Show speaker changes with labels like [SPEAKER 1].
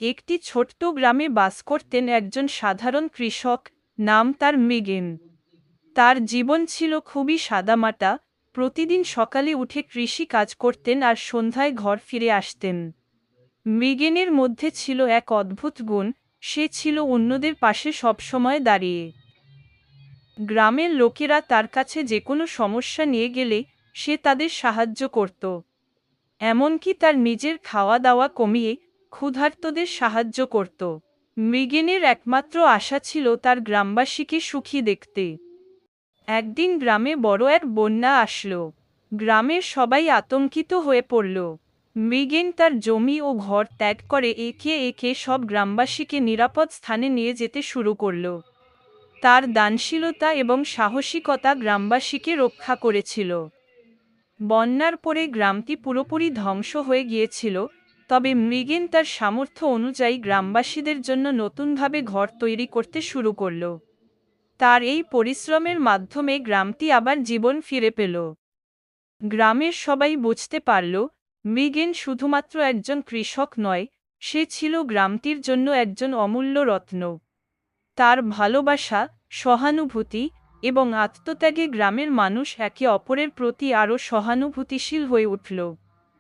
[SPEAKER 1] একটি ছোট্ট গ্রামে বাস করতেন একজন সাধারণ কৃষক, নাম তার মৃগেন। তার জীবন ছিল খুবই সাদামাটা, প্রতিদিন সকালে উঠে কৃষি কাজ করতেন আর সন্ধ্যায় ঘর ফিরে আসতেন। মৃগেনের মধ্যে ছিল এক অদ্ভুত গুণ, সে ছিল অন্যদের পাশে সবসময় দাঁড়িয়ে। গ্রামের লোকেরা তার কাছে যে কোনো সমস্যা নিয়ে গেলে সে তাদের সাহায্য করত। এমনকি তার নিজের খাওয়া দাওয়া কমিয়ে ক্ষুধার্তদের সাহায্য করত। মৃগেনের একমাত্র আশা ছিল তার গ্রামবাসীকে সুখী দেখতে। একদিন গ্রামে বড় এক বন্যা আসলো। গ্রামের সবাই আতঙ্কিত হয়ে পড়ল। মৃগেন তার জমি ও ঘর ত্যাগ করে একে একে সব গ্রামবাসীকে নিরাপদ স্থানে নিয়ে যেতে শুরু করল। তার দানশীলতা এবং সাহসিকতা গ্রামবাসীকে রক্ষা করেছিল। বন্যার পরে গ্রামটি পুরোপুরি ধ্বংস হয়ে গিয়েছিল, তবে মৃগেন তার সামর্থ্য অনুযায়ী গ্রামবাসীদের জন্য নতুনভাবে ঘর তৈরি করতে শুরু করল। তার এই পরিশ্রমের মাধ্যমে গ্রামটি আবার জীবন ফিরে পেল। গ্রামের সবাই বুঝতে পারল, মৃগেন শুধুমাত্র একজন কৃষক নয়, সে ছিল গ্রামটির জন্য একজন অমূল্য রত্ন। তার ভালোবাসা, সহানুভূতি এবং আত্মত্যাগে গ্রামের মানুষ একে অপরের প্রতি আরও সহানুভূতিশীল হয়ে উঠল।